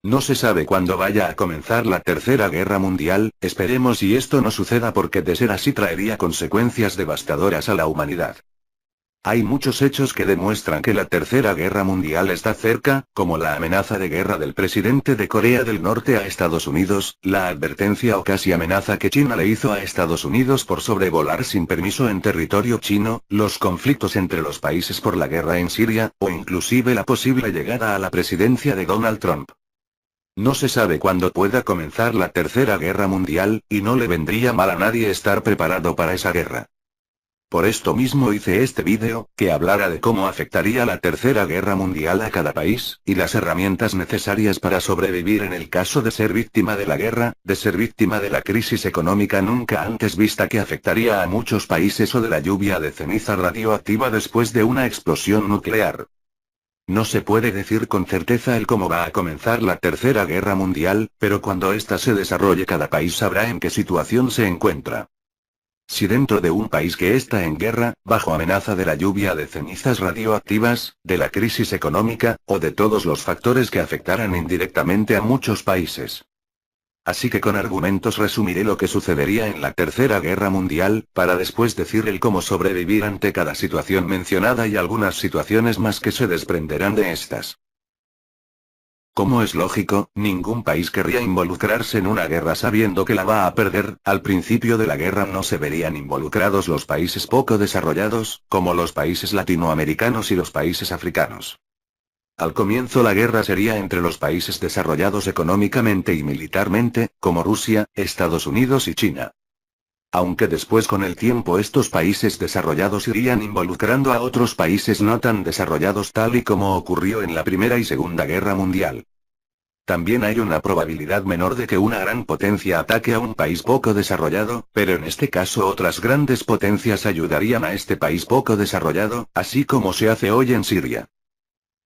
No se sabe cuándo vaya a comenzar la Tercera Guerra Mundial, esperemos y esto no suceda porque de ser así traería consecuencias devastadoras a la humanidad. Hay muchos hechos que demuestran que la Tercera Guerra Mundial está cerca, como la amenaza de guerra del presidente de Corea del Norte a Estados Unidos, la advertencia o casi amenaza que China le hizo a Estados Unidos por sobrevolar sin permiso en territorio chino, los conflictos entre los países por la guerra en Siria, o inclusive la posible llegada a la presidencia de Donald Trump. No se sabe cuándo pueda comenzar la Tercera Guerra Mundial, y no le vendría mal a nadie estar preparado para esa guerra. Por esto mismo hice este vídeo, que hablara de cómo afectaría la Tercera Guerra Mundial a cada país, y las herramientas necesarias para sobrevivir en el caso de ser víctima de la guerra, de ser víctima de la crisis económica nunca antes vista que afectaría a muchos países o de la lluvia de ceniza radioactiva después de una explosión nuclear. No se puede decir con certeza el cómo va a comenzar la Tercera Guerra Mundial, pero cuando ésta se desarrolle cada país sabrá en qué situación se encuentra. Si dentro de un país que está en guerra, bajo amenaza de la lluvia de cenizas radioactivas, de la crisis económica, o de todos los factores que afectarán indirectamente a muchos países. Así que con argumentos resumiré lo que sucedería en la Tercera Guerra Mundial, para después decir el cómo sobrevivir ante cada situación mencionada y algunas situaciones más que se desprenderán de estas. Como es lógico, ningún país querría involucrarse en una guerra sabiendo que la va a perder. Al principio de la guerra no se verían involucrados los países poco desarrollados, como los países latinoamericanos y los países africanos. Al comienzo la guerra sería entre los países desarrollados económicamente y militarmente, como Rusia, Estados Unidos y China. Aunque después con el tiempo estos países desarrollados irían involucrando a otros países no tan desarrollados tal y como ocurrió en la Primera y Segunda Guerra Mundial. También hay una probabilidad menor de que una gran potencia ataque a un país poco desarrollado, pero en este caso otras grandes potencias ayudarían a este país poco desarrollado, así como se hace hoy en Siria.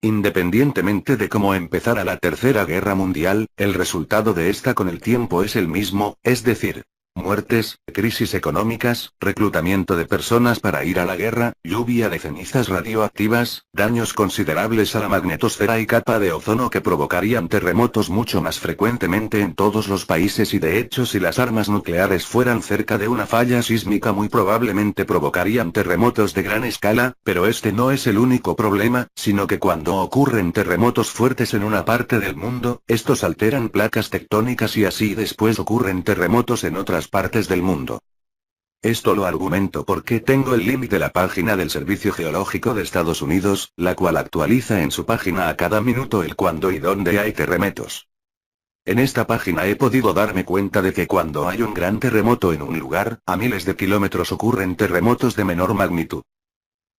Independientemente de cómo empezara la Tercera Guerra Mundial, el resultado de esta con el tiempo es el mismo, es decir, muertes, crisis económicas, reclutamiento de personas para ir a la guerra, lluvia de cenizas radioactivas, daños considerables a la magnetosfera y capa de ozono que provocarían terremotos mucho más frecuentemente en todos los países y de hecho si las armas nucleares fueran cerca de una falla sísmica muy probablemente provocarían terremotos de gran escala, pero este no es el único problema, sino que cuando ocurren terremotos fuertes en una parte del mundo, estos alteran placas tectónicas y así después ocurren terremotos en otras partes del mundo. Esto lo argumento porque tengo el link de la página del Servicio Geológico de Estados Unidos, la cual actualiza en su página a cada minuto el cuándo y dónde hay terremotos. En esta página he podido darme cuenta de que cuando hay un gran terremoto en un lugar, a miles de kilómetros ocurren terremotos de menor magnitud.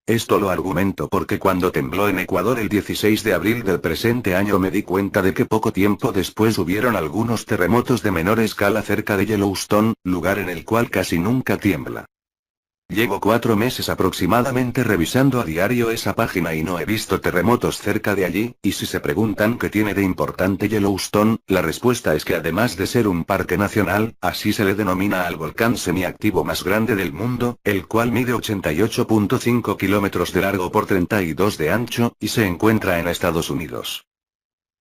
Esto lo argumento porque cuando tembló en Ecuador el 16 de abril del presente año me di cuenta de que poco tiempo después hubieron algunos terremotos de menor escala cerca de Yellowstone, lugar en el cual casi nunca tiembla. Llevo 4 meses aproximadamente revisando a diario esa página y no he visto terremotos cerca de allí, y si se preguntan qué tiene de importante Yellowstone, la respuesta es que además de ser un parque nacional, así se le denomina al volcán semiactivo más grande del mundo, el cual mide 88.5 kilómetros de largo por 32 de ancho, y se encuentra en Estados Unidos.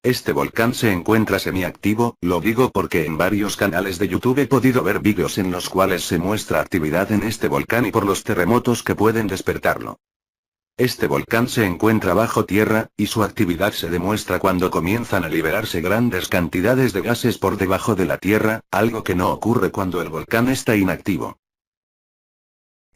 Este volcán se encuentra semiactivo, lo digo porque en varios canales de YouTube he podido ver vídeos en los cuales se muestra actividad en este volcán y por los terremotos que pueden despertarlo. Este volcán se encuentra bajo tierra, y su actividad se demuestra cuando comienzan a liberarse grandes cantidades de gases por debajo de la tierra, algo que no ocurre cuando el volcán está inactivo.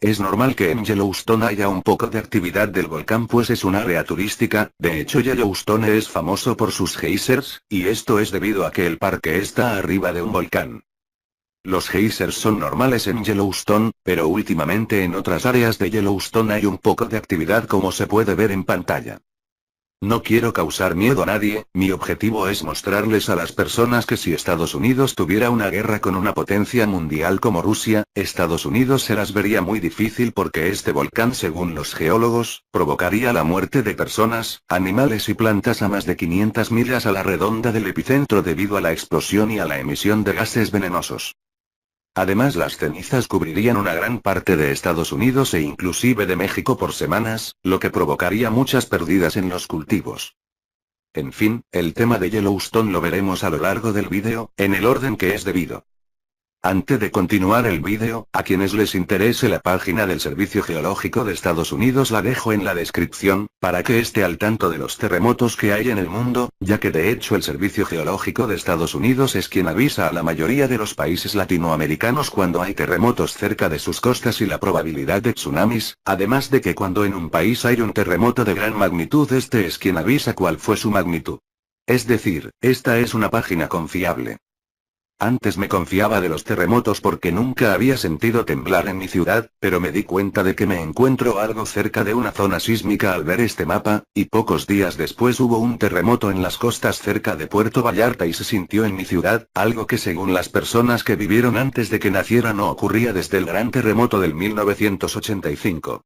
Es normal que en Yellowstone haya un poco de actividad del volcán pues es un área turística, de hecho Yellowstone es famoso por sus geysers, y esto es debido a que el parque está arriba de un volcán. Los geysers son normales en Yellowstone, pero últimamente en otras áreas de Yellowstone hay un poco de actividad como se puede ver en pantalla. No quiero causar miedo a nadie, mi objetivo es mostrarles a las personas que si Estados Unidos tuviera una guerra con una potencia mundial como Rusia, Estados Unidos se las vería muy difícil porque este volcán según los geólogos, provocaría la muerte de personas, animales y plantas a más de 500 millas a la redonda del epicentro debido a la explosión y a la emisión de gases venenosos. Además las cenizas cubrirían una gran parte de Estados Unidos e inclusive de México por semanas, lo que provocaría muchas pérdidas en los cultivos. En fin, el tema de Yellowstone lo veremos a lo largo del vídeo, en el orden que es debido. Antes de continuar el vídeo, a quienes les interese la página del Servicio Geológico de Estados Unidos la dejo en la descripción, para que esté al tanto de los terremotos que hay en el mundo, ya que de hecho el Servicio Geológico de Estados Unidos es quien avisa a la mayoría de los países latinoamericanos cuando hay terremotos cerca de sus costas y la probabilidad de tsunamis, además de que cuando en un país hay un terremoto de gran magnitud este es quien avisa cuál fue su magnitud. Es decir, esta es una página confiable. Antes me confiaba de los terremotos porque nunca había sentido temblar en mi ciudad, pero me di cuenta de que me encuentro algo cerca de una zona sísmica al ver este mapa, y pocos días después hubo un terremoto en las costas cerca de Puerto Vallarta y se sintió en mi ciudad, algo que según las personas que vivieron antes de que naciera no ocurría desde el gran terremoto del 1985.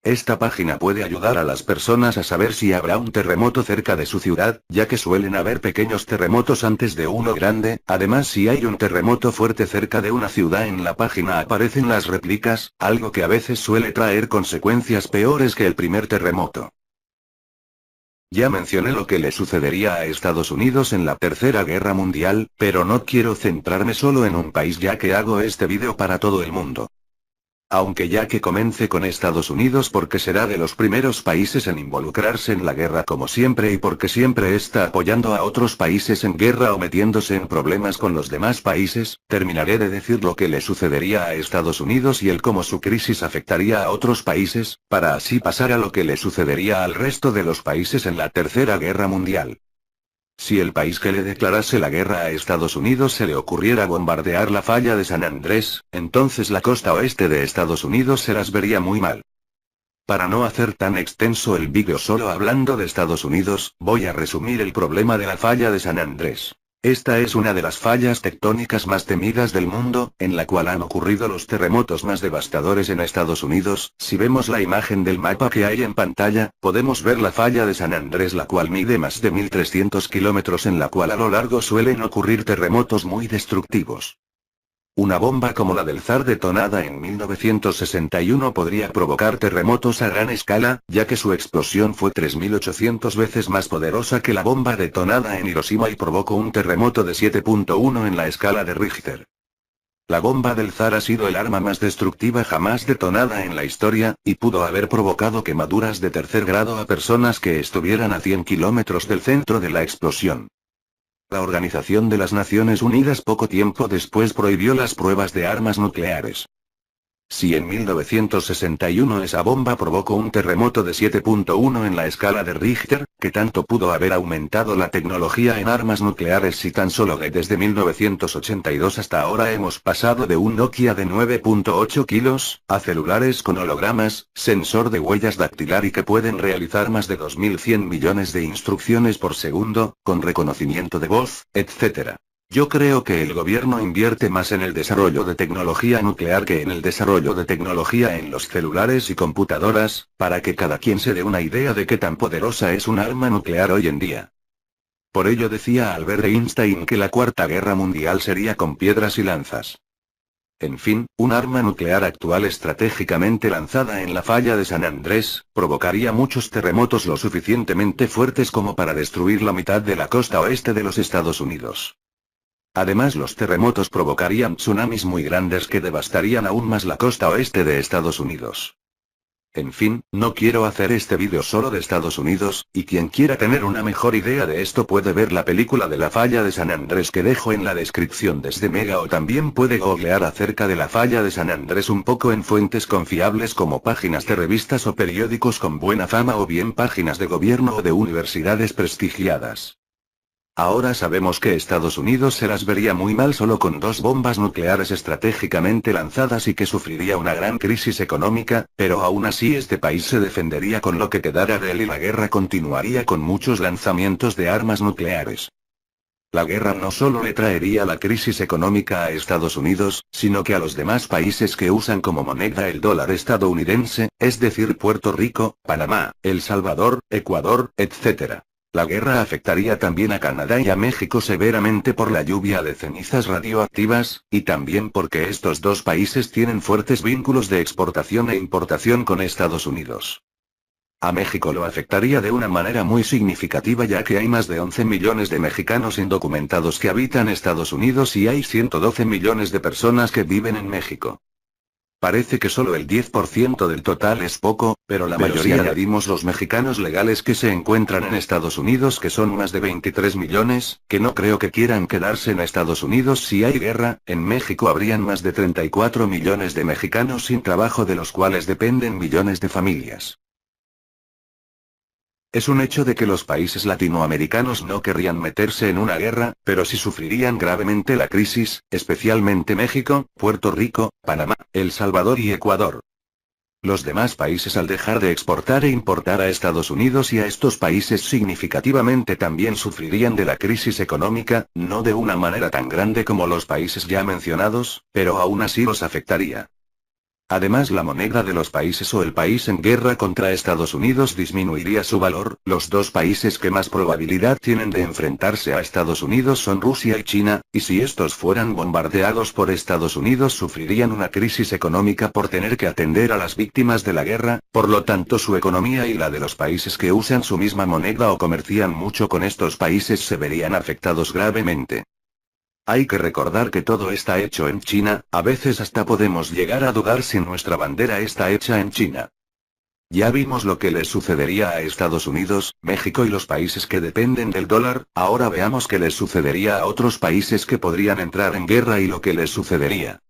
Esta página puede ayudar a las personas a saber si habrá un terremoto cerca de su ciudad, ya que suelen haber pequeños terremotos antes de uno grande. Además, si hay un terremoto fuerte cerca de una ciudad en la página aparecen las réplicas, algo que a veces suele traer consecuencias peores que el primer terremoto. Ya mencioné lo que le sucedería a Estados Unidos en la Tercera Guerra Mundial, pero no quiero centrarme solo en un país ya que hago este vídeo para todo el mundo. Aunque ya que comencé con Estados Unidos porque será de los primeros países en involucrarse en la guerra como siempre y porque siempre está apoyando a otros países en guerra o metiéndose en problemas con los demás países, terminaré de decir lo que le sucedería a Estados Unidos y el cómo su crisis afectaría a otros países, para así pasar a lo que le sucedería al resto de los países en la Tercera Guerra Mundial. Si el país que le declarase la guerra a Estados Unidos se le ocurriera bombardear la falla de San Andrés, entonces la costa oeste de Estados Unidos se las vería muy mal. Para no hacer tan extenso el vídeo solo hablando de Estados Unidos, voy a resumir el problema de la falla de San Andrés. Esta es una de las fallas tectónicas más temidas del mundo, en la cual han ocurrido los terremotos más devastadores en Estados Unidos. Si vemos la imagen del mapa que hay en pantalla, podemos ver la falla de San Andrés, la cual mide más de 1300 kilómetros, en la cual a lo largo suelen ocurrir terremotos muy destructivos. Una bomba como la del Zar detonada en 1961 podría provocar terremotos a gran escala, ya que su explosión fue 3800 veces más poderosa que la bomba detonada en Hiroshima y provocó un terremoto de 7.1 en la escala de Richter. La bomba del Zar ha sido el arma más destructiva jamás detonada en la historia, y pudo haber provocado quemaduras de tercer grado a personas que estuvieran a 100 kilómetros del centro de la explosión. La Organización de las Naciones Unidas poco tiempo después prohibió las pruebas de armas nucleares. Si en 1961 esa bomba provocó un terremoto de 7.1 en la escala de Richter, ¿qué tanto pudo haber aumentado la tecnología en armas nucleares si tan solo desde 1982 hasta ahora hemos pasado de un Nokia de 9.8 kilos, a celulares con hologramas, sensor de huellas dactilar y que pueden realizar más de 2100 millones de instrucciones por segundo, con reconocimiento de voz, etc.? Yo creo que el gobierno invierte más en el desarrollo de tecnología nuclear que en el desarrollo de tecnología en los celulares y computadoras, para que cada quien se dé una idea de qué tan poderosa es un arma nuclear hoy en día. Por ello decía Albert Einstein que la Cuarta Guerra Mundial sería con piedras y lanzas. En fin, un arma nuclear actual estratégicamente lanzada en la falla de San Andrés, provocaría muchos terremotos lo suficientemente fuertes como para destruir la mitad de la costa oeste de los Estados Unidos. Además, los terremotos provocarían tsunamis muy grandes que devastarían aún más la costa oeste de Estados Unidos. En fin, no quiero hacer este vídeo solo de Estados Unidos, y quien quiera tener una mejor idea de esto puede ver la película de la falla de San Andrés que dejo en la descripción desde Mega, o también puede googlear acerca de la falla de San Andrés un poco en fuentes confiables como páginas de revistas o periódicos con buena fama o bien páginas de gobierno o de universidades prestigiadas. Ahora sabemos que Estados Unidos se las vería muy mal solo con 2 bombas nucleares estratégicamente lanzadas y que sufriría una gran crisis económica, pero aún así este país se defendería con lo que quedara de él y la guerra continuaría con muchos lanzamientos de armas nucleares. La guerra no solo le traería la crisis económica a Estados Unidos, sino que a los demás países que usan como moneda el dólar estadounidense, es decir Puerto Rico, Panamá, El Salvador, Ecuador, etc. La guerra afectaría también a Canadá y a México severamente por la lluvia de cenizas radioactivas, y también porque estos dos países tienen fuertes vínculos de exportación e importación con Estados Unidos. A México lo afectaría de una manera muy significativa ya que hay más de 11 millones de mexicanos indocumentados que habitan Estados Unidos y hay 112 millones de personas que viven en México. Parece que solo el 10% del total es poco, pero la mayoría si añadimos los mexicanos legales que se encuentran en Estados Unidos que son más de 23 millones, que no creo que quieran quedarse en Estados Unidos si hay guerra, en México habrían más de 34 millones de mexicanos sin trabajo de los cuales dependen millones de familias. Es un hecho de que los países latinoamericanos no querrían meterse en una guerra, pero sí sufrirían gravemente la crisis, especialmente México, Puerto Rico, Panamá, El Salvador y Ecuador. Los demás países al dejar de exportar e importar a Estados Unidos y a estos países significativamente también sufrirían de la crisis económica, no de una manera tan grande como los países ya mencionados, pero aún así los afectaría. Además, la moneda de los países o el país en guerra contra Estados Unidos disminuiría su valor. Los dos países que más probabilidad tienen de enfrentarse a Estados Unidos son Rusia y China, y si estos fueran bombardeados por Estados Unidos sufrirían una crisis económica por tener que atender a las víctimas de la guerra, por lo tanto su economía y la de los países que usan su misma moneda o comercian mucho con estos países se verían afectados gravemente. Hay que recordar que todo está hecho en China, a veces hasta podemos llegar a dudar si nuestra bandera está hecha en China. Ya vimos lo que les sucedería a Estados Unidos, México y los países que dependen del dólar, ahora veamos qué les sucedería a otros países que podrían entrar en guerra y lo que les sucedería.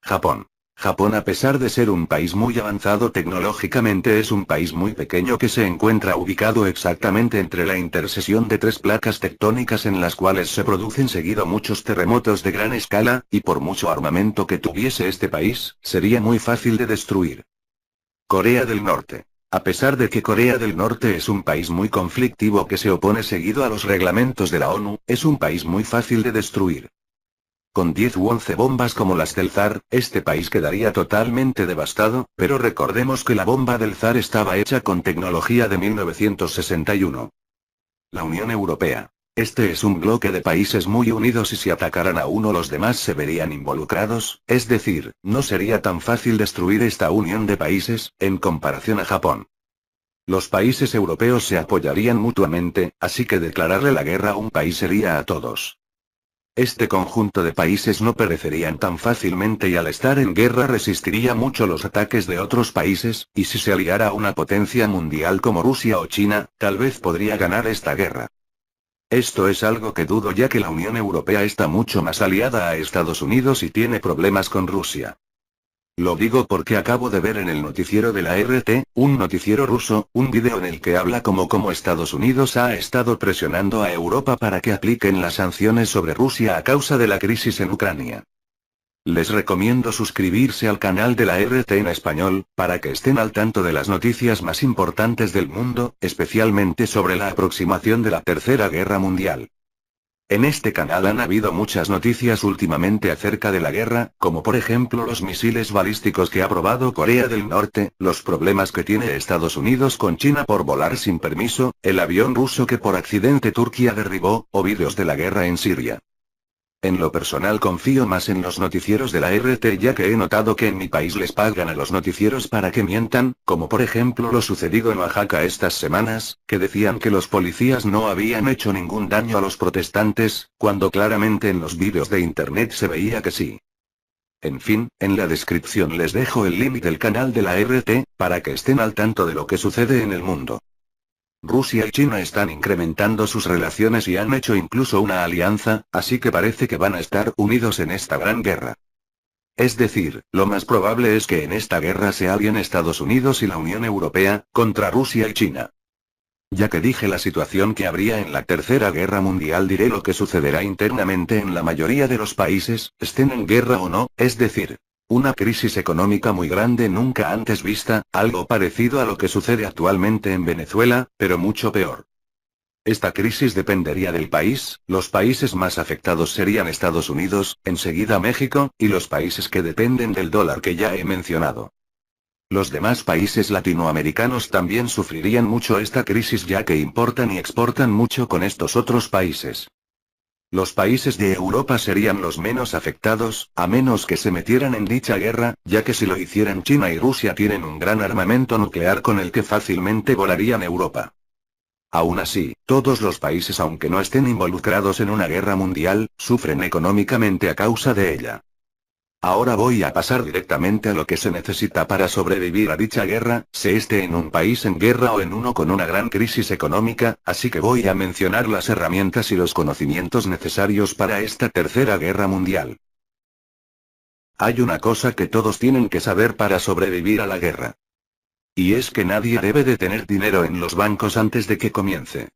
Japón. Japón, a pesar de ser un país muy avanzado tecnológicamente, es un país muy pequeño que se encuentra ubicado exactamente entre la intersección de tres placas tectónicas en las cuales se producen seguido muchos terremotos de gran escala, y por mucho armamento que tuviese este país, sería muy fácil de destruir. Corea del Norte. A pesar de que Corea del Norte es un país muy conflictivo que se opone seguido a los reglamentos de la ONU, es un país muy fácil de destruir. Con 10 u 11 bombas como las del zar, este país quedaría totalmente devastado, pero recordemos que la bomba del zar estaba hecha con tecnología de 1961. La Unión Europea. Este es un bloque de países muy unidos y si atacaran a uno los demás se verían involucrados, es decir, no sería tan fácil destruir esta unión de países, en comparación a Japón. Los países europeos se apoyarían mutuamente, así que declararle la guerra a un país sería a todos. Este conjunto de países no perecerían tan fácilmente y al estar en guerra resistiría mucho los ataques de otros países, y si se aliara a una potencia mundial como Rusia o China, tal vez podría ganar esta guerra. Esto es algo que dudo ya que la Unión Europea está mucho más aliada a Estados Unidos y tiene problemas con Rusia. Lo digo porque acabo de ver en el noticiero de la RT, un noticiero ruso, un vídeo en el que habla como Estados Unidos ha estado presionando a Europa para que apliquen las sanciones sobre Rusia a causa de la crisis en Ucrania. Les recomiendo suscribirse al canal de la RT en español, para que estén al tanto de las noticias más importantes del mundo, especialmente sobre la aproximación de la Tercera Guerra Mundial. En este canal han habido muchas noticias últimamente acerca de la guerra, como por ejemplo los misiles balísticos que ha probado Corea del Norte, los problemas que tiene Estados Unidos con China por volar sin permiso, el avión ruso que por accidente Turquía derribó, o vídeos de la guerra en Siria. En lo personal confío más en los noticieros de la RT ya que he notado que en mi país les pagan a los noticieros para que mientan, como por ejemplo lo sucedido en Oaxaca estas semanas, que decían que los policías no habían hecho ningún daño a los protestantes, cuando claramente en los vídeos de internet se veía que sí. En fin, en la descripción les dejo el link del canal de la RT, para que estén al tanto de lo que sucede en el mundo. Rusia y China están incrementando sus relaciones y han hecho incluso una alianza, así que parece que van a estar unidos en esta gran guerra. Es decir, lo más probable es que en esta guerra se alíen Estados Unidos y la Unión Europea, contra Rusia y China. Ya que dije la situación que habría en la Tercera Guerra Mundial, diré lo que sucederá internamente en la mayoría de los países, estén en guerra o no, es decir, una crisis económica muy grande nunca antes vista, algo parecido a lo que sucede actualmente en Venezuela, pero mucho peor. Esta crisis dependería del país, los países más afectados serían Estados Unidos, enseguida México, y los países que dependen del dólar que ya he mencionado. Los demás países latinoamericanos también sufrirían mucho esta crisis ya que importan y exportan mucho con estos otros países. Los países de Europa serían los menos afectados, a menos que se metieran en dicha guerra, ya que si lo hicieran China y Rusia tienen un gran armamento nuclear con el que fácilmente volarían Europa. Aún así, todos los países aunque no estén involucrados en una guerra mundial, sufren económicamente a causa de ella. Ahora voy a pasar directamente a lo que se necesita para sobrevivir a dicha guerra, se esté en un país en guerra o en uno con una gran crisis económica, así que voy a mencionar las herramientas y los conocimientos necesarios para esta tercera guerra mundial. Hay una cosa que todos tienen que saber para sobrevivir a la guerra. Y es que nadie debe de tener dinero en los bancos antes de que comience.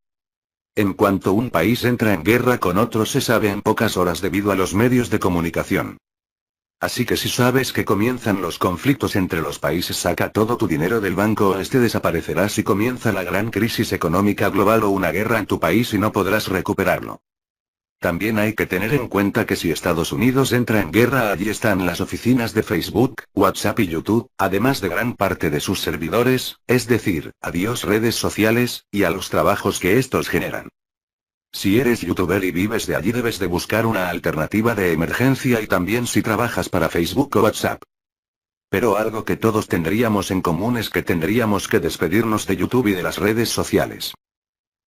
En cuanto un país entra en guerra con otro se sabe en pocas horas debido a los medios de comunicación. Así que si sabes que comienzan los conflictos entre los países, saca todo tu dinero del banco o este desaparecerá si comienza la gran crisis económica global o una guerra en tu país y no podrás recuperarlo. También hay que tener en cuenta que si Estados Unidos entra en guerra, allí están las oficinas de Facebook, WhatsApp y YouTube, además de gran parte de sus servidores, es decir, adiós redes sociales, y a los trabajos que estos generan. Si eres youtuber y vives de allí debes de buscar una alternativa de emergencia y también si trabajas para Facebook o WhatsApp. Pero algo que todos tendríamos en común es que tendríamos que despedirnos de YouTube y de las redes sociales.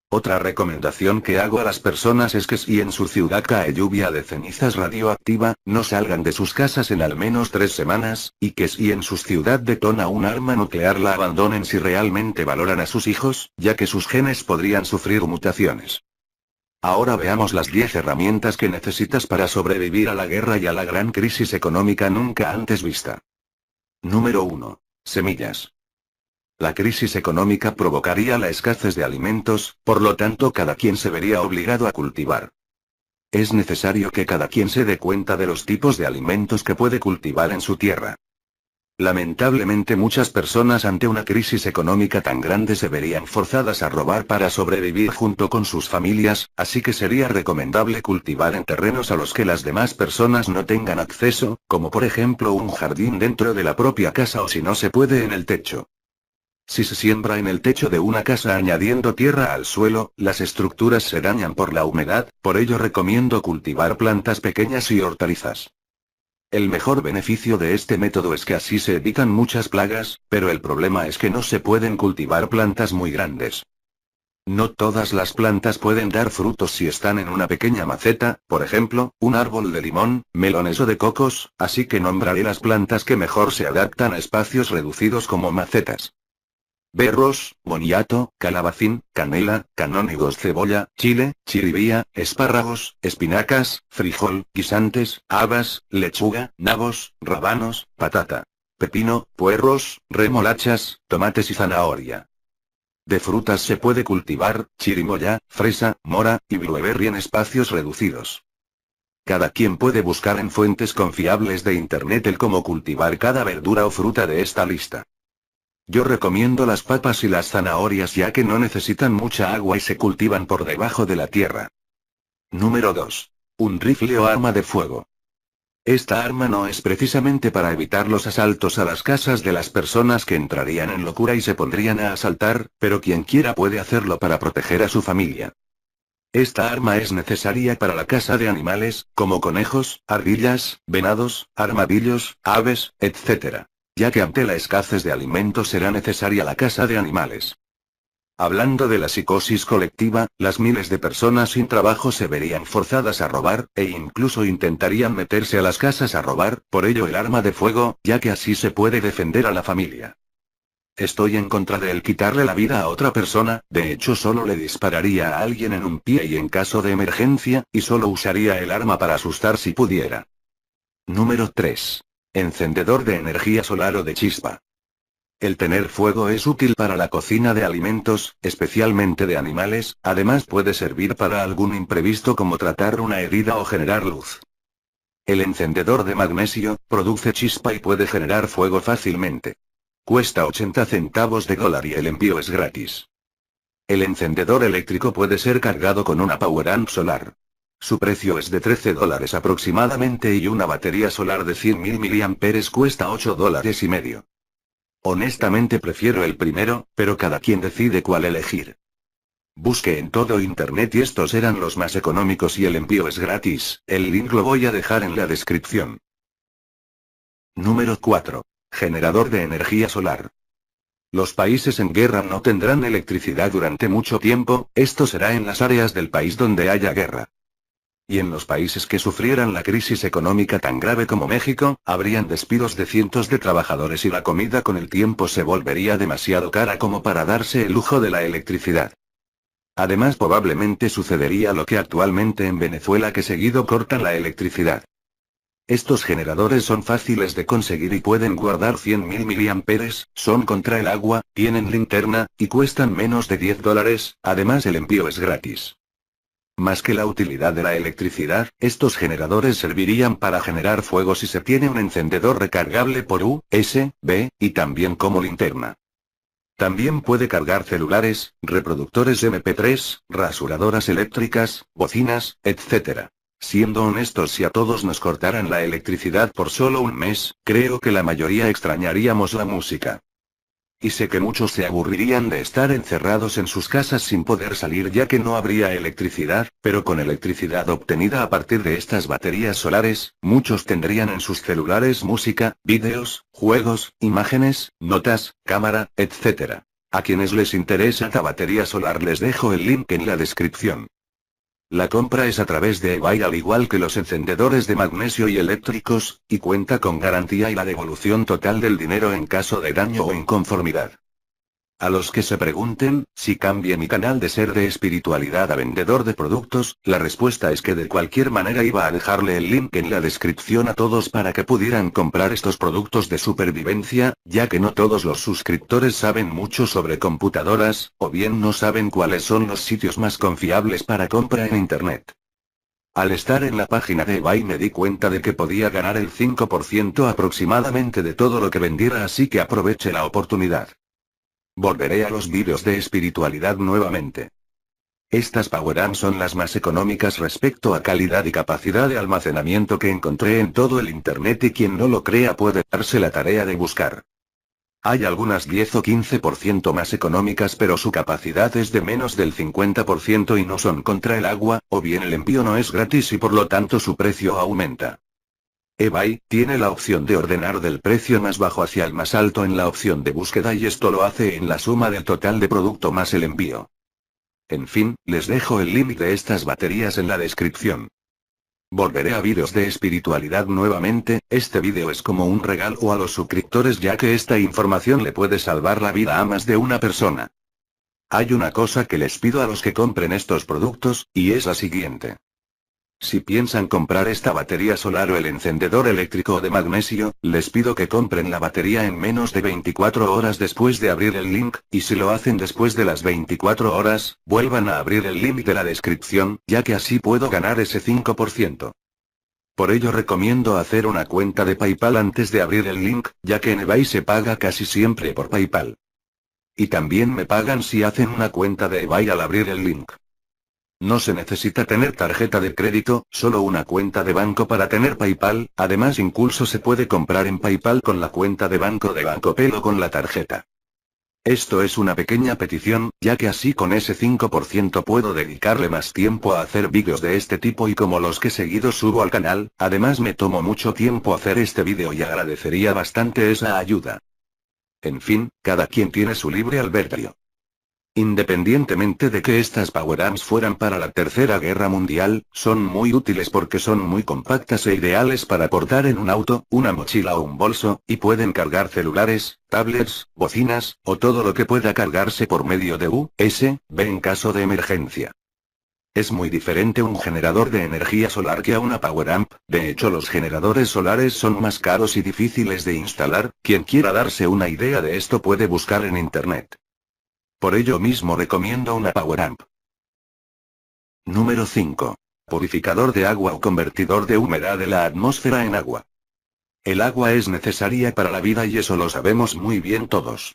Otra recomendación que hago a las personas es que si en su ciudad cae lluvia de cenizas radioactiva, no salgan de sus casas en al menos 3 semanas, y que si en su ciudad detona un arma nuclear la abandonen si realmente valoran a sus hijos, ya que sus genes podrían sufrir mutaciones. Ahora veamos las 10 herramientas que necesitas para sobrevivir a la guerra y a la gran crisis económica nunca antes vista. Número 1. Semillas. La crisis económica provocaría la escasez de alimentos, por lo tanto cada quien se vería obligado a cultivar. Es necesario que cada quien se dé cuenta de los tipos de alimentos que puede cultivar en su tierra. Lamentablemente muchas personas ante una crisis económica tan grande se verían forzadas a robar para sobrevivir junto con sus familias, así que sería recomendable cultivar en terrenos a los que las demás personas no tengan acceso, como por ejemplo un jardín dentro de la propia casa o si no se puede en el techo. Si se siembra en el techo de una casa añadiendo tierra al suelo, las estructuras se dañan por la humedad, por ello recomiendo cultivar plantas pequeñas y hortalizas. El mejor beneficio de este método es que así se evitan muchas plagas, pero el problema es que no se pueden cultivar plantas muy grandes. No todas las plantas pueden dar frutos si están en una pequeña maceta, por ejemplo, un árbol de limón, melones o de cocos, así que nombraré las plantas que mejor se adaptan a espacios reducidos como macetas. Berros, boniato, calabacín, canela, canónigos, cebolla, chile, chiribía, espárragos, espinacas, frijol, guisantes, habas, lechuga, nabos, rábanos, patata, pepino, puerros, remolachas, tomates y zanahoria. De frutas se puede cultivar chirimoya, fresa, mora y blueberry en espacios reducidos. Cada quien puede buscar en fuentes confiables de internet el cómo cultivar cada verdura o fruta de esta lista. Yo recomiendo las papas y las zanahorias ya que no necesitan mucha agua y se cultivan por debajo de la tierra. Número 2. Un rifle o arma de fuego. Esta arma no es precisamente para evitar los asaltos a las casas de las personas que entrarían en locura y se pondrían a asaltar, pero quien quiera puede hacerlo para proteger a su familia. Esta arma es necesaria para la caza de animales, como conejos, ardillas, venados, armadillos, aves, etc. Ya que ante la escasez de alimentos será necesaria la caza de animales. Hablando de la psicosis colectiva, las miles de personas sin trabajo se verían forzadas a robar, e incluso intentarían meterse a las casas a robar, por ello el arma de fuego, ya que así se puede defender a la familia. Estoy en contra de el quitarle la vida a otra persona, de hecho solo le dispararía a alguien en un pie y en caso de emergencia, y solo usaría el arma para asustar si pudiera. Número 3. Encendedor de energía solar o de chispa. El tener fuego es útil para la cocina de alimentos, especialmente de animales, además puede servir para algún imprevisto como tratar una herida o generar luz. El encendedor de magnesio produce chispa y puede generar fuego fácilmente. Cuesta 80 centavos de dólar y el envío es gratis. El encendedor eléctrico puede ser cargado con una Poweramp solar. Su precio es de $13 aproximadamente y una batería solar de 100.000 mAh cuesta $8.50. Honestamente prefiero el primero, pero cada quien decide cuál elegir. Busque en todo internet y estos eran los más económicos y el envío es gratis. El link lo voy a dejar en la descripción. Número 4. Generador de energía solar. Los países en guerra no tendrán electricidad durante mucho tiempo, esto será en las áreas del país donde haya guerra. Y en los países que sufrieran la crisis económica tan grave como México, habrían despidos de cientos de trabajadores y la comida con el tiempo se volvería demasiado cara como para darse el lujo de la electricidad. Además, probablemente sucedería lo que actualmente en Venezuela, que seguido cortan la electricidad. Estos generadores son fáciles de conseguir y pueden guardar 100.000 miliamperes, son contra el agua, tienen linterna, y cuestan menos de $10, además el envío es gratis. Más que la utilidad de la electricidad, estos generadores servirían para generar fuego si se tiene un encendedor recargable por USB, y también como linterna. También puede cargar celulares, reproductores MP3, rasuradoras eléctricas, bocinas, etc. Siendo honestos, si a todos nos cortaran la electricidad por solo un mes, creo que la mayoría extrañaríamos la música. Y sé que muchos se aburrirían de estar encerrados en sus casas sin poder salir ya que no habría electricidad, pero con electricidad obtenida a partir de estas baterías solares, muchos tendrían en sus celulares música, vídeos, juegos, imágenes, notas, cámara, etc. A quienes les interesa esta batería solar les dejo el link en la descripción. La compra es a través de eBay al igual que los encendedores de magnesio y eléctricos, y cuenta con garantía y la devolución total del dinero en caso de daño o inconformidad. A los que se pregunten, si cambie mi canal de ser de espiritualidad a vendedor de productos, la respuesta es que de cualquier manera iba a dejarle el link en la descripción a todos para que pudieran comprar estos productos de supervivencia, ya que no todos los suscriptores saben mucho sobre computadoras, o bien no saben cuáles son los sitios más confiables para compra en internet. Al estar en la página de eBay me di cuenta de que podía ganar el 5% aproximadamente de todo lo que vendiera, así que aproveche la oportunidad. Volveré a los vídeos de espiritualidad nuevamente. Estas power-amps son las más económicas respecto a calidad y capacidad de almacenamiento que encontré en todo el internet, y quien no lo crea puede darse la tarea de buscar. Hay algunas 10 o 15% más económicas, pero su capacidad es de menos del 50% y no son contra el agua, o bien el envío no es gratis y por lo tanto su precio aumenta. eBay tiene la opción de ordenar del precio más bajo hacia el más alto en la opción de búsqueda, y esto lo hace en la suma del total de producto más el envío. En fin, les dejo el link de estas baterías en la descripción. Volveré a vídeos de espiritualidad nuevamente. Este vídeo es como un regalo a los suscriptores, ya que esta información le puede salvar la vida a más de una persona. Hay una cosa que les pido a los que compren estos productos, y es la siguiente. Si piensan comprar esta batería solar o el encendedor eléctrico de magnesio, les pido que compren la batería en menos de 24 horas después de abrir el link, y si lo hacen después de las 24 horas, vuelvan a abrir el link de la descripción, ya que así puedo ganar ese 5%. Por ello recomiendo hacer una cuenta de PayPal antes de abrir el link, ya que en eBay se paga casi siempre por PayPal. Y también me pagan si hacen una cuenta de eBay al abrir el link. No se necesita tener tarjeta de crédito, solo una cuenta de banco para tener PayPal, además incluso se puede comprar en PayPal con la cuenta de Banco Pel o con la tarjeta. Esto es una pequeña petición, ya que así con ese 5% puedo dedicarle más tiempo a hacer vídeos de este tipo y como los que seguido subo al canal, además me tomo mucho tiempo hacer este vídeo y agradecería bastante esa ayuda. En fin, cada quien tiene su libre albedrío. Independientemente de que estas power-amps fueran para la Tercera Guerra Mundial, son muy útiles porque son muy compactas e ideales para portar en un auto, una mochila o un bolso, y pueden cargar celulares, tablets, bocinas, o todo lo que pueda cargarse por medio de USB en caso de emergencia. Es muy diferente un generador de energía solar que a una power-amp, de hecho los generadores solares son más caros y difíciles de instalar. Quien quiera darse una idea de esto puede buscar en internet. Por ello mismo recomiendo una power-amp. Número 5. Purificador de agua o convertidor de humedad de la atmósfera en agua. El agua es necesaria para la vida y eso lo sabemos muy bien todos.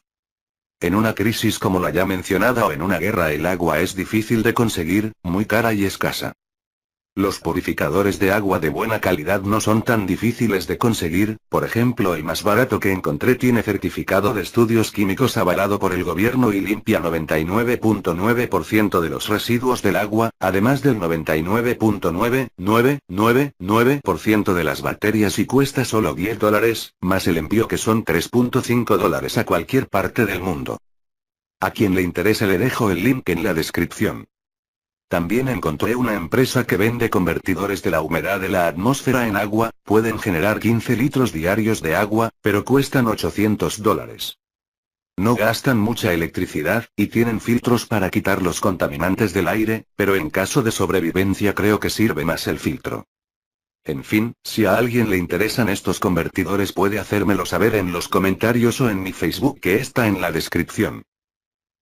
En una crisis como la ya mencionada o en una guerra el agua es difícil de conseguir, muy cara y escasa. Los purificadores de agua de buena calidad no son tan difíciles de conseguir, por ejemplo el más barato que encontré tiene certificado de estudios químicos avalado por el gobierno y limpia 99.9% de los residuos del agua, además del 99.9999% de las bacterias y cuesta solo $10, más el envío que son $3.5 a cualquier parte del mundo. A quien le interese le dejo el link en la descripción. También encontré una empresa que vende convertidores de la humedad de la atmósfera en agua, pueden generar 15 litros diarios de agua, pero cuestan $800. No gastan mucha electricidad, y tienen filtros para quitar los contaminantes del aire, pero en caso de sobrevivencia creo que sirve más el filtro. En fin, si a alguien le interesan estos convertidores puede hacérmelo saber en los comentarios o en mi Facebook que está en la descripción.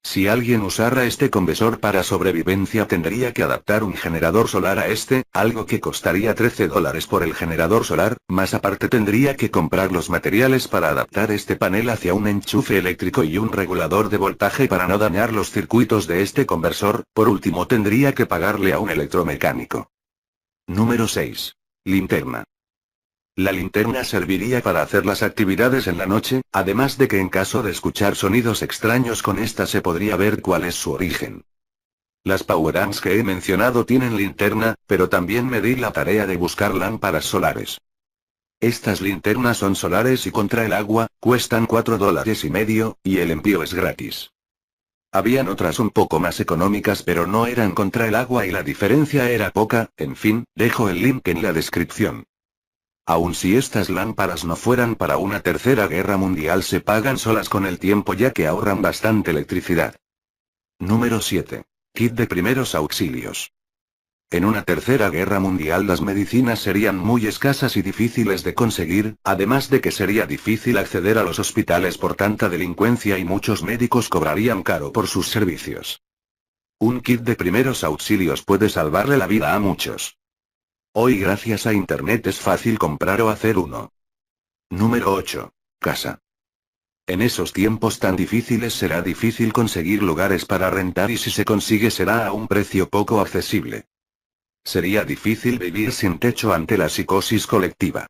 Si alguien usara este conversor para sobrevivencia tendría que adaptar un generador solar a este, algo que costaría $13 por el generador solar, más aparte tendría que comprar los materiales para adaptar este panel hacia un enchufe eléctrico y un regulador de voltaje para no dañar los circuitos de este conversor, por último tendría que pagarle a un electromecánico. Número 6. Linterna. La linterna serviría para hacer las actividades en la noche, además de que en caso de escuchar sonidos extraños con esta se podría ver cuál es su origen. Las powerbanks que he mencionado tienen linterna, pero también me di la tarea de buscar lámparas solares. Estas linternas son solares y contra el agua, cuestan $4.50, y el envío es gratis. Habían otras un poco más económicas pero no eran contra el agua y la diferencia era poca, en fin, dejo el link en la descripción. Aun si estas lámparas no fueran para una tercera guerra mundial se pagan solas con el tiempo ya que ahorran bastante electricidad. Número 7. Kit de primeros auxilios. En una tercera guerra mundial las medicinas serían muy escasas y difíciles de conseguir, además de que sería difícil acceder a los hospitales por tanta delincuencia y muchos médicos cobrarían caro por sus servicios. Un kit de primeros auxilios puede salvarle la vida a muchos. Hoy gracias a Internet es fácil comprar o hacer uno. Número 8. Casa. En esos tiempos tan difíciles será difícil conseguir lugares para rentar y si se consigue será a un precio poco accesible. Sería difícil vivir sin techo ante la psicosis colectiva.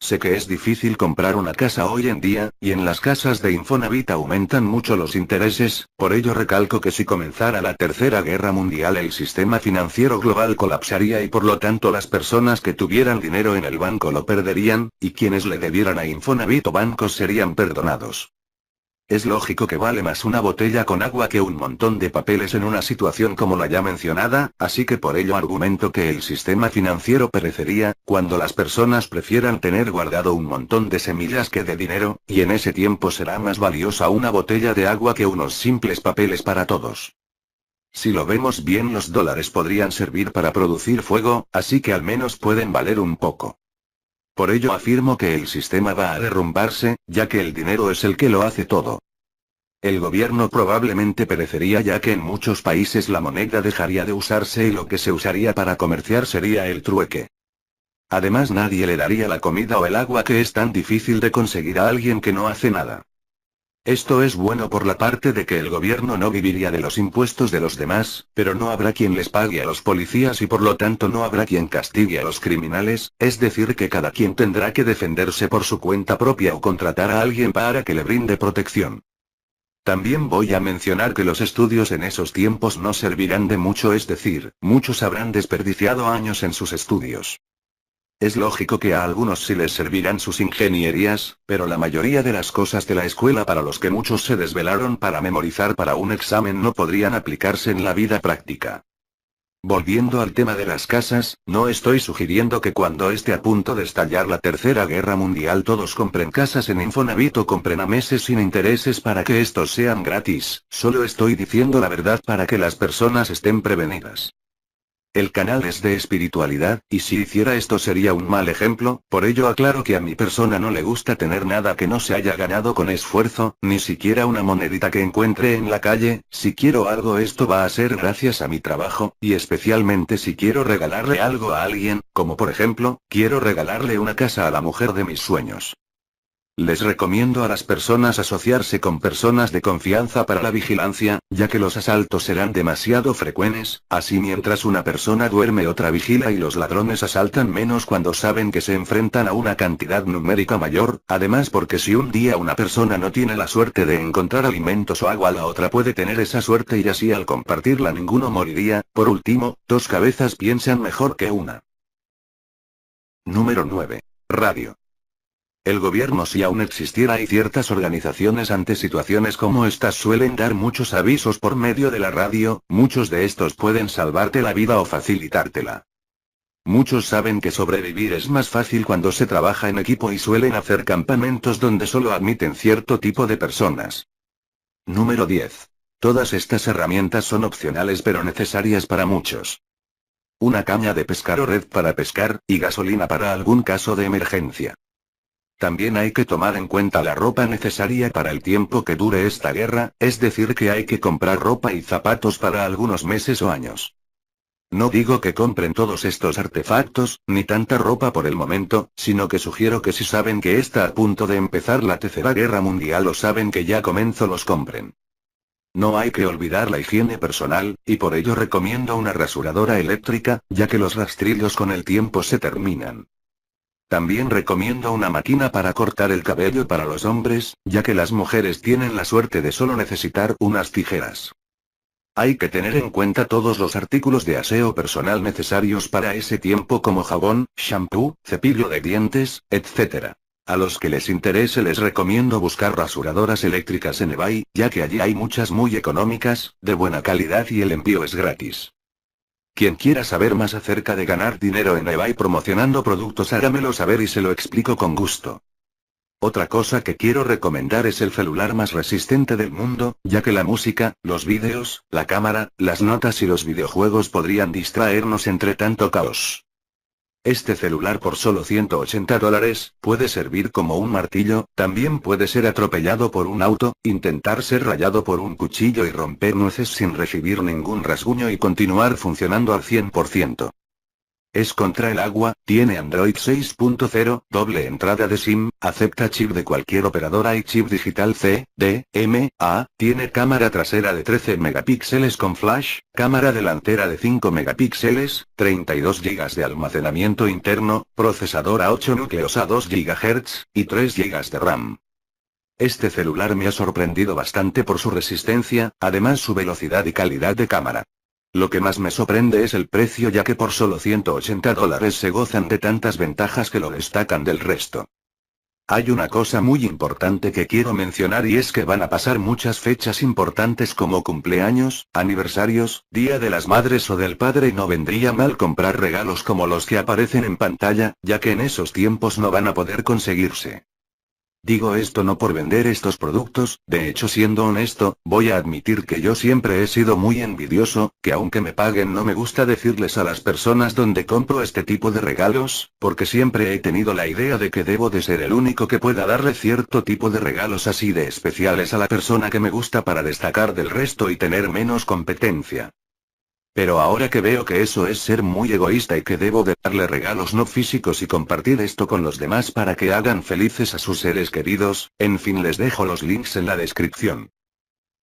Sé que es difícil comprar una casa hoy en día, y en las casas de Infonavit aumentan mucho los intereses, por ello recalco que si comenzara la Tercera Guerra Mundial el sistema financiero global colapsaría y por lo tanto las personas que tuvieran dinero en el banco lo perderían, y quienes le debieran a Infonavit o bancos serían perdonados. Es lógico que vale más una botella con agua que un montón de papeles en una situación como la ya mencionada, así que por ello argumento que el sistema financiero perecería, cuando las personas prefieran tener guardado un montón de semillas que de dinero, y en ese tiempo será más valiosa una botella de agua que unos simples papeles para todos. Si lo vemos bien los dólares podrían servir para producir fuego, así que al menos pueden valer un poco. Por ello afirmo que el sistema va a derrumbarse, ya que el dinero es el que lo hace todo. El gobierno probablemente perecería ya que en muchos países la moneda dejaría de usarse y lo que se usaría para comerciar sería el trueque. Además nadie le daría la comida o el agua que es tan difícil de conseguir a alguien que no hace nada. Esto es bueno por la parte de que el gobierno no viviría de los impuestos de los demás, pero no habrá quien les pague a los policías y por lo tanto no habrá quien castigue a los criminales, es decir que cada quien tendrá que defenderse por su cuenta propia o contratar a alguien para que le brinde protección. También voy a mencionar que los estudios en esos tiempos no servirán de mucho, es decir, muchos habrán desperdiciado años en sus estudios. Es lógico que a algunos sí les servirán sus ingenierías, pero la mayoría de las cosas de la escuela para los que muchos se desvelaron para memorizar para un examen no podrían aplicarse en la vida práctica. Volviendo al tema de las casas, no estoy sugiriendo que cuando esté a punto de estallar la Tercera Guerra Mundial todos compren casas en Infonavit o compren a meses sin intereses para que estos sean gratis, solo estoy diciendo la verdad para que las personas estén prevenidas. El canal es de espiritualidad, y si hiciera esto sería un mal ejemplo, por ello aclaro que a mi persona no le gusta tener nada que no se haya ganado con esfuerzo, ni siquiera una monedita que encuentre en la calle. Si quiero algo esto va a ser gracias a mi trabajo, y especialmente si quiero regalarle algo a alguien, como por ejemplo, quiero regalarle una casa a la mujer de mis sueños. Les recomiendo a las personas asociarse con personas de confianza para la vigilancia, ya que los asaltos serán demasiado frecuentes, así mientras una persona duerme otra vigila y los ladrones asaltan menos cuando saben que se enfrentan a una cantidad numérica mayor, además porque si un día una persona no tiene la suerte de encontrar alimentos o agua, la otra puede tener esa suerte y así al compartirla ninguno moriría. Por último, dos cabezas piensan mejor que una. Número 9. Radio. El gobierno, si aún existiera, y ciertas organizaciones ante situaciones como estas suelen dar muchos avisos por medio de la radio, muchos de estos pueden salvarte la vida o facilitártela. Muchos saben que sobrevivir es más fácil cuando se trabaja en equipo y suelen hacer campamentos donde solo admiten cierto tipo de personas. Número 10. Todas estas herramientas son opcionales pero necesarias para muchos. Una caña de pescar o red para pescar, y gasolina para algún caso de emergencia. También hay que tomar en cuenta la ropa necesaria para el tiempo que dure esta guerra, es decir que hay que comprar ropa y zapatos para algunos meses o años. No digo que compren todos estos artefactos, ni tanta ropa por el momento, sino que sugiero que si saben que está a punto de empezar la Tercera Guerra Mundial o saben que ya comenzó, los compren. No hay que olvidar la higiene personal, y por ello recomiendo una rasuradora eléctrica, ya que los rastrillos con el tiempo se terminan. También recomiendo una máquina para cortar el cabello para los hombres, ya que las mujeres tienen la suerte de solo necesitar unas tijeras. Hay que tener en cuenta todos los artículos de aseo personal necesarios para ese tiempo como jabón, shampoo, cepillo de dientes, etc. A los que les interese les recomiendo buscar rasuradoras eléctricas en eBay, ya que allí hay muchas muy económicas, de buena calidad y el envío es gratis. Quien quiera saber más acerca de ganar dinero en eBay promocionando productos, hágamelo saber y se lo explico con gusto. Otra cosa que quiero recomendar es el celular más resistente del mundo, ya que la música, los vídeos, la cámara, las notas y los videojuegos podrían distraernos entre tanto caos. Este celular por solo $180 puede servir como un martillo, también puede ser atropellado por un auto, intentar ser rayado por un cuchillo y romper nueces sin recibir ningún rasguño y continuar funcionando al 100%. Es contra el agua, tiene Android 6.0, doble entrada de SIM, acepta chip de cualquier operadora y chip digital CDMA, tiene cámara trasera de 13 megapíxeles con flash, cámara delantera de 5 megapíxeles, 32 GB de almacenamiento interno, procesador a 8 núcleos a 2 GHz, y 3 GB de RAM. Este celular me ha sorprendido bastante por su resistencia, además su velocidad y calidad de cámara. Lo que más me sorprende es el precio, ya que por solo $180 se gozan de tantas ventajas que lo destacan del resto. Hay una cosa muy importante que quiero mencionar y es que van a pasar muchas fechas importantes como cumpleaños, aniversarios, Día de las Madres o del Padre y no vendría mal comprar regalos como los que aparecen en pantalla, ya que en esos tiempos no van a poder conseguirse. Digo esto no por vender estos productos, de hecho siendo honesto, voy a admitir que yo siempre he sido muy envidioso, que aunque me paguen no me gusta decirles a las personas dónde compro este tipo de regalos, porque siempre he tenido la idea de que debo de ser el único que pueda darle cierto tipo de regalos así de especiales a la persona que me gusta para destacar del resto y tener menos competencia. Pero ahora que veo que eso es ser muy egoísta y que debo de darle regalos no físicos y compartir esto con los demás para que hagan felices a sus seres queridos, en fin, les dejo los links en la descripción.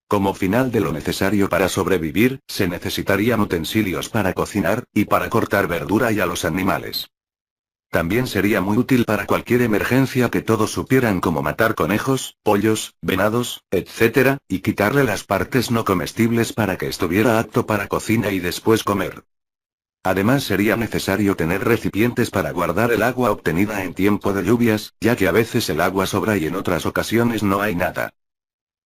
Como final de lo necesario para sobrevivir, se necesitarían utensilios para cocinar, y para cortar verdura y a los animales. También sería muy útil para cualquier emergencia que todos supieran cómo matar conejos, pollos, venados, etc., y quitarle las partes no comestibles para que estuviera apto para cocina y después comer. Además sería necesario tener recipientes para guardar el agua obtenida en tiempo de lluvias, ya que a veces el agua sobra y en otras ocasiones no hay nada.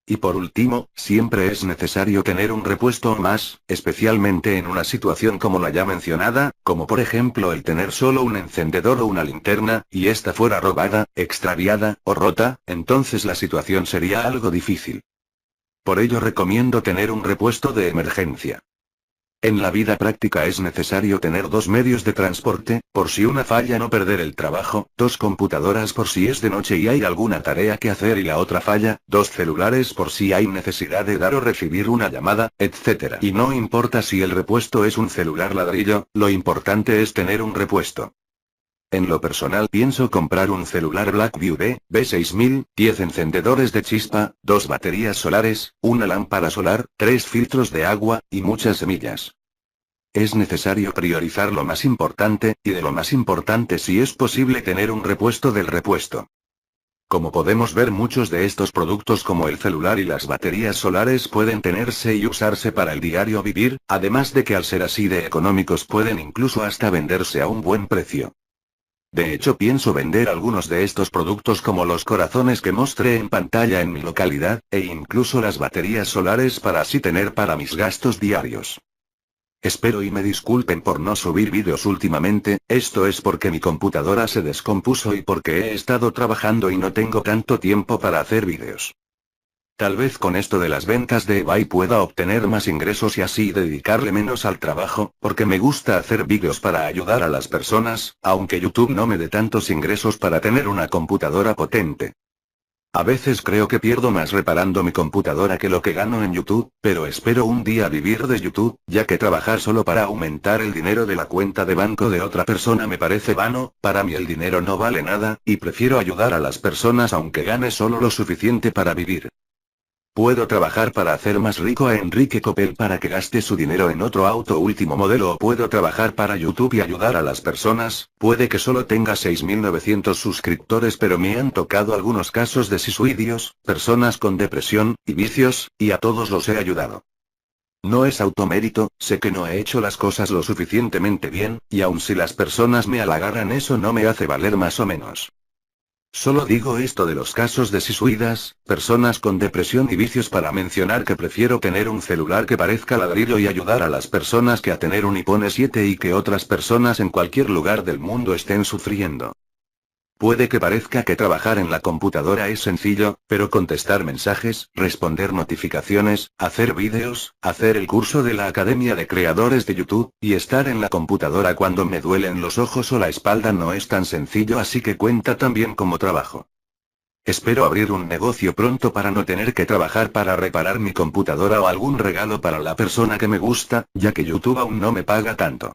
Y por último, siempre es necesario tener un repuesto o más, especialmente en una situación como la ya mencionada, como por ejemplo el tener solo un encendedor o una linterna, y esta fuera robada, extraviada, o rota, entonces la situación sería algo difícil. Por ello recomiendo tener un repuesto de emergencia. En la vida práctica es necesario tener 2 medios de transporte, por si una falla no perder el trabajo, 2 computadoras por si es de noche y hay alguna tarea que hacer y la otra falla, 2 celulares por si hay necesidad de dar o recibir una llamada, etc. Y no importa si el repuesto es un celular ladrillo, lo importante es tener un repuesto. En lo personal pienso comprar un celular Blackview B6000, 10 encendedores de chispa, 2 baterías solares, una lámpara solar, 3 filtros de agua, y muchas semillas. Es necesario priorizar lo más importante, y de lo más importante si es posible tener un repuesto del repuesto. Como podemos ver, muchos de estos productos como el celular y las baterías solares pueden tenerse y usarse para el diario vivir, además de que al ser así de económicos pueden incluso hasta venderse a un buen precio. De hecho, pienso vender algunos de estos productos como los corazones que mostré en pantalla en mi localidad, e incluso las baterías solares para así tener para mis gastos diarios. Espero y me disculpen por no subir vídeos últimamente, esto es porque mi computadora se descompuso y porque he estado trabajando y no tengo tanto tiempo para hacer vídeos. Tal vez con esto de las ventas de eBay pueda obtener más ingresos y así dedicarle menos al trabajo, porque me gusta hacer vídeos para ayudar a las personas, aunque YouTube no me dé tantos ingresos para tener una computadora potente. A veces creo que pierdo más reparando mi computadora que lo que gano en YouTube, pero espero un día vivir de YouTube, ya que trabajar solo para aumentar el dinero de la cuenta de banco de otra persona me parece vano. Para mí el dinero no vale nada, y prefiero ayudar a las personas aunque gane solo lo suficiente para vivir. Puedo trabajar para hacer más rico a Enrique Copel para que gaste su dinero en otro auto último modelo, o puedo trabajar para YouTube y ayudar a las personas. Puede que solo tenga 6.900 suscriptores, pero me han tocado algunos casos de suicidios, personas con depresión y vicios, y a todos los he ayudado. No es automérito, sé que no he hecho las cosas lo suficientemente bien, y aun si las personas me halagaran, eso no me hace valer más o menos. Solo digo esto de los casos de suicidas, personas con depresión y vicios para mencionar que prefiero tener un celular que parezca ladrillo y ayudar a las personas que a tener un iPhone 7 y que otras personas en cualquier lugar del mundo estén sufriendo. Puede que parezca que trabajar en la computadora es sencillo, pero contestar mensajes, responder notificaciones, hacer vídeos, hacer el curso de la Academia de Creadores de YouTube, y estar en la computadora cuando me duelen los ojos o la espalda no es tan sencillo, así que cuenta también como trabajo. Espero abrir un negocio pronto para no tener que trabajar para reparar mi computadora o algún regalo para la persona que me gusta, ya que YouTube aún no me paga tanto.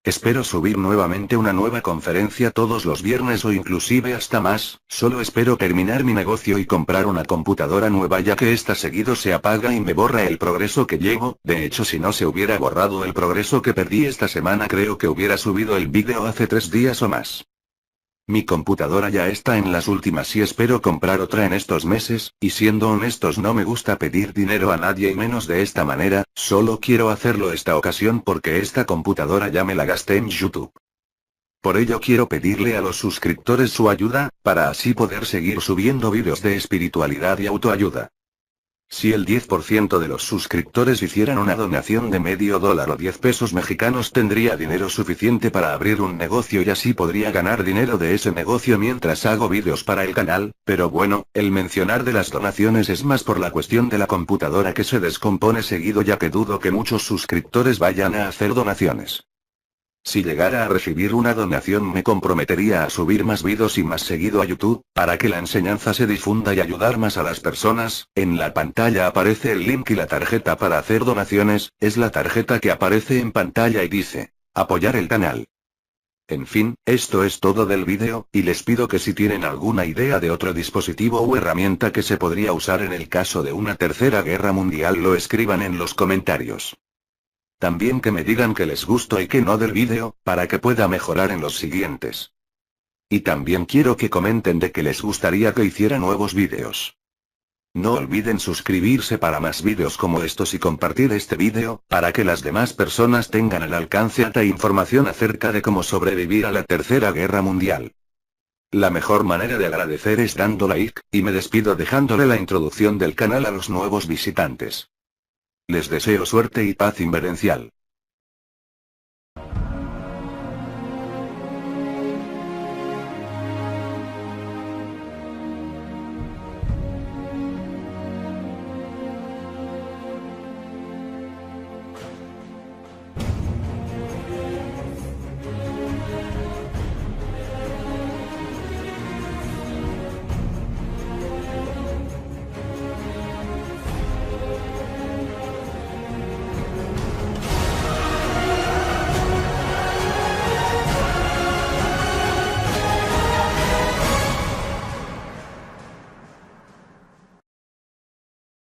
Espero subir nuevamente una nueva conferencia todos los viernes o inclusive hasta más, solo espero terminar mi negocio y comprar una computadora nueva, ya que esta seguido se apaga y me borra el progreso que llevo. De hecho, si no se hubiera borrado el progreso que perdí esta semana, creo que hubiera subido el vídeo hace 3 días o más. Mi computadora ya está en las últimas y espero comprar otra en estos meses, y siendo honestos no me gusta pedir dinero a nadie y menos de esta manera, solo quiero hacerlo esta ocasión porque esta computadora ya me la gasté en YouTube. Por ello quiero pedirle a los suscriptores su ayuda, para así poder seguir subiendo vídeos de espiritualidad y autoayuda. Si el 10% de los suscriptores hicieran una donación de $0.50 o 10 pesos mexicanos, tendría dinero suficiente para abrir un negocio y así podría ganar dinero de ese negocio mientras hago vídeos para el canal. Pero bueno, el mencionar de las donaciones es más por la cuestión de la computadora que se descompone seguido, ya que dudo que muchos suscriptores vayan a hacer donaciones. Si llegara a recibir una donación me comprometería a subir más vídeos y más seguido a YouTube, para que la enseñanza se difunda y ayudar más a las personas. En la pantalla aparece el link y la tarjeta para hacer donaciones, es la tarjeta que aparece en pantalla y dice, apoyar el canal. En fin, esto es todo del vídeo, y les pido que si tienen alguna idea de otro dispositivo o herramienta que se podría usar en el caso de una tercera guerra mundial, lo escriban en los comentarios. También que me digan que les gustó y que no del vídeo, para que pueda mejorar en los siguientes. Y también quiero que comenten de que les gustaría que hiciera nuevos vídeos. No olviden suscribirse para más vídeos como estos y compartir este vídeo, para que las demás personas tengan al alcance alta información acerca de cómo sobrevivir a la Tercera Guerra Mundial. La mejor manera de agradecer es dando like, y me despido dejándole la introducción del canal a los nuevos visitantes. Les deseo suerte y paz inverencial.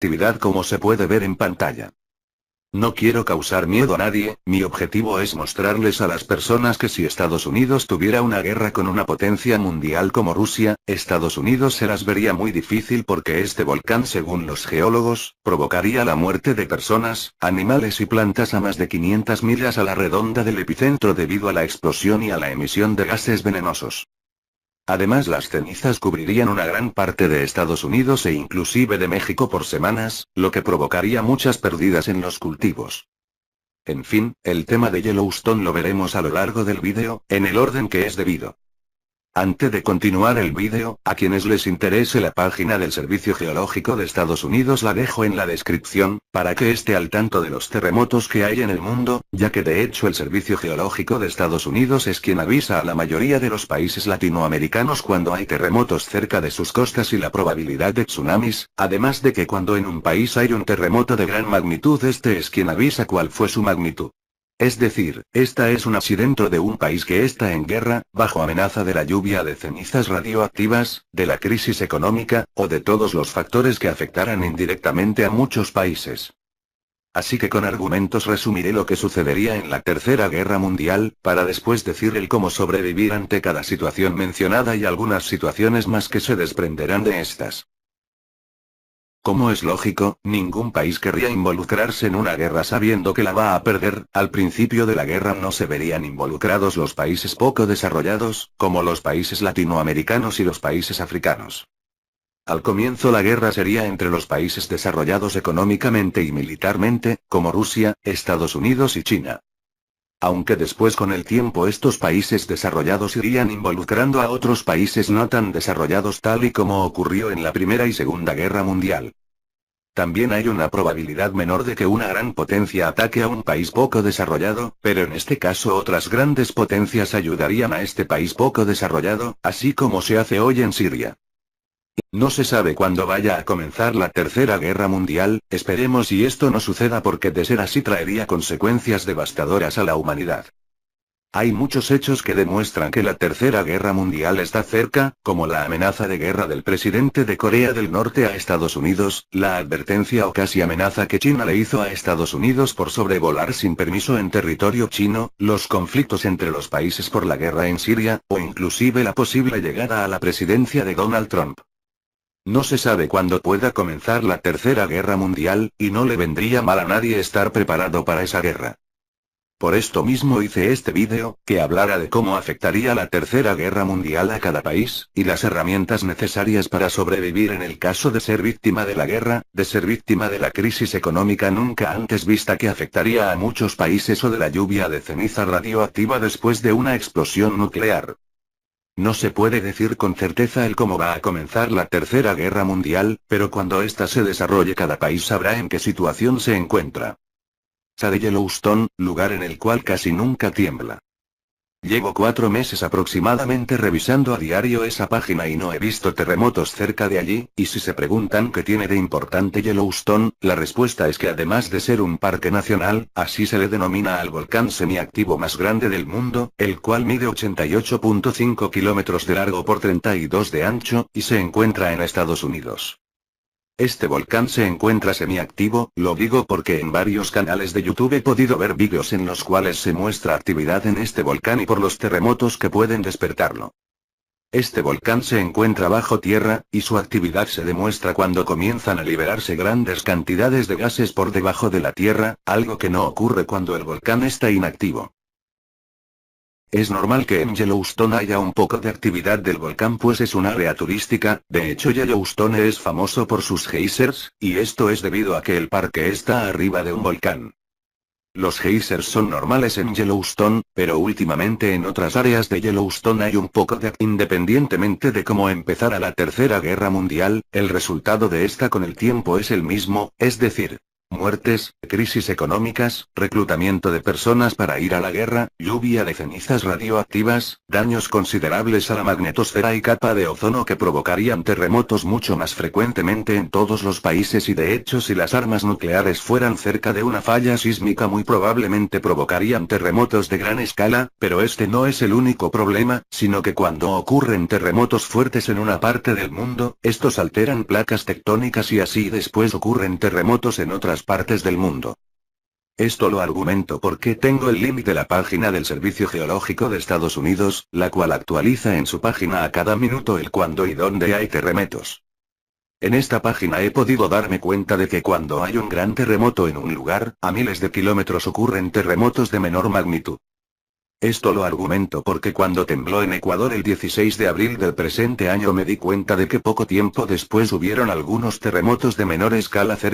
actividad como se puede ver en pantalla. No quiero causar miedo a nadie, mi objetivo es mostrarles a las personas que si Estados Unidos tuviera una guerra con una potencia mundial como Rusia, Estados Unidos se las vería muy difícil porque este volcán, según los geólogos, provocaría la muerte de personas, animales y plantas a más de 500 millas a la redonda del epicentro debido a la explosión y a la emisión de gases venenosos. Además, las cenizas cubrirían una gran parte de Estados Unidos e inclusive de México por semanas, lo que provocaría muchas pérdidas en los cultivos. En fin, el tema de Yellowstone lo veremos a lo largo del vídeo, en el orden que es debido. Antes de continuar el vídeo, a quienes les interese la página del Servicio Geológico de Estados Unidos la dejo en la descripción, para que esté al tanto de los terremotos que hay en el mundo, ya que de hecho el Servicio Geológico de Estados Unidos es quien avisa a la mayoría de los países latinoamericanos cuando hay terremotos cerca de sus costas y la probabilidad de tsunamis, además de que cuando en un país hay un terremoto de gran magnitud este es quien avisa cuál fue su magnitud. Es decir, esta es una si dentro de un país que está en guerra, bajo amenaza de la lluvia de cenizas radioactivas, de la crisis económica, o de todos los factores que afectarán indirectamente a muchos países. Así que con argumentos resumiré lo que sucedería en la Tercera Guerra Mundial, para después decir el cómo sobrevivir ante cada situación mencionada y algunas situaciones más que se desprenderán de estas. Como es lógico, ningún país querría involucrarse en una guerra sabiendo que la va a perder. Al principio de la guerra no se verían involucrados los países poco desarrollados, como los países latinoamericanos y los países africanos. Al comienzo la guerra sería entre los países desarrollados económicamente y militarmente, como Rusia, Estados Unidos y China. Aunque después con el tiempo estos países desarrollados irían involucrando a otros países no tan desarrollados tal y como ocurrió en la Primera y Segunda Guerra Mundial. También hay una probabilidad menor de que una gran potencia ataque a un país poco desarrollado, pero en este caso otras grandes potencias ayudarían a este país poco desarrollado, así como se hace hoy en Siria. No se sabe cuándo vaya a comenzar la Tercera Guerra Mundial, esperemos y esto no suceda porque de ser así traería consecuencias devastadoras a la humanidad. Hay muchos hechos que demuestran que la Tercera Guerra Mundial está cerca, como la amenaza de guerra del presidente de Corea del Norte a Estados Unidos, la advertencia o casi amenaza que China le hizo a Estados Unidos por sobrevolar sin permiso en territorio chino, los conflictos entre los países por la guerra en Siria, o inclusive la posible llegada a la presidencia de Donald Trump. No se sabe cuándo pueda comenzar la Tercera Guerra Mundial, y no le vendría mal a nadie estar preparado para esa guerra. Por esto mismo hice este vídeo, que hablara de cómo afectaría la Tercera Guerra Mundial a cada país, y las herramientas necesarias para sobrevivir en el caso de ser víctima de la guerra, de ser víctima de la crisis económica nunca antes vista que afectaría a muchos países o de la lluvia de ceniza radioactiva después de una explosión nuclear. No se puede decir con certeza el cómo va a comenzar la Tercera Guerra Mundial, pero cuando ésta se desarrolle cada país sabrá en qué situación se encuentra. De Yellowstone, lugar en el cual casi nunca tiembla. Llevo 4 meses aproximadamente revisando a diario esa página y no he visto terremotos cerca de allí, y si se preguntan qué tiene de importante Yellowstone, la respuesta es que además de ser un parque nacional, así se le denomina al volcán semiactivo más grande del mundo, el cual mide 88.5 kilómetros de largo por 32 de ancho, y se encuentra en Estados Unidos. Este volcán se encuentra semiactivo, lo digo porque en varios canales de YouTube he podido ver vídeos en los cuales se muestra actividad en este volcán y por los terremotos que pueden despertarlo. Este volcán se encuentra bajo tierra, y su actividad se demuestra cuando comienzan a liberarse grandes cantidades de gases por debajo de la tierra, algo que no ocurre cuando el volcán está inactivo. Es normal que en Yellowstone haya un poco de actividad del volcán pues es un área turística, de hecho Yellowstone es famoso por sus geysers, y esto es debido a que el parque está arriba de un volcán. Los geysers son normales en Yellowstone, pero últimamente en otras áreas de Yellowstone hay un poco de independientemente de cómo empezara la Tercera Guerra Mundial, el resultado de esta con el tiempo es el mismo, es decir, Muertes, crisis económicas, reclutamiento de personas para ir a la guerra, lluvia de cenizas radioactivas, daños considerables a la magnetosfera y capa de ozono que provocarían terremotos mucho más frecuentemente en todos los países y de hecho si las armas nucleares fueran cerca de una falla sísmica muy probablemente provocarían terremotos de gran escala, pero este no es el único problema, sino que cuando ocurren terremotos fuertes en una parte del mundo, estos alteran placas tectónicas y así después ocurren terremotos en otras partes del mundo. Esto lo argumento porque tengo el link de la página del Servicio Geológico de Estados Unidos, la cual actualiza en su página a cada minuto el cuándo y dónde hay terremotos. En esta página he podido darme cuenta de que cuando hay un gran terremoto en un lugar, a miles de kilómetros ocurren terremotos de menor magnitud. Esto lo argumento porque cuando tembló en Ecuador el 16 de abril del presente año me di cuenta de que poco tiempo después hubieron algunos terremotos de menor escala cerca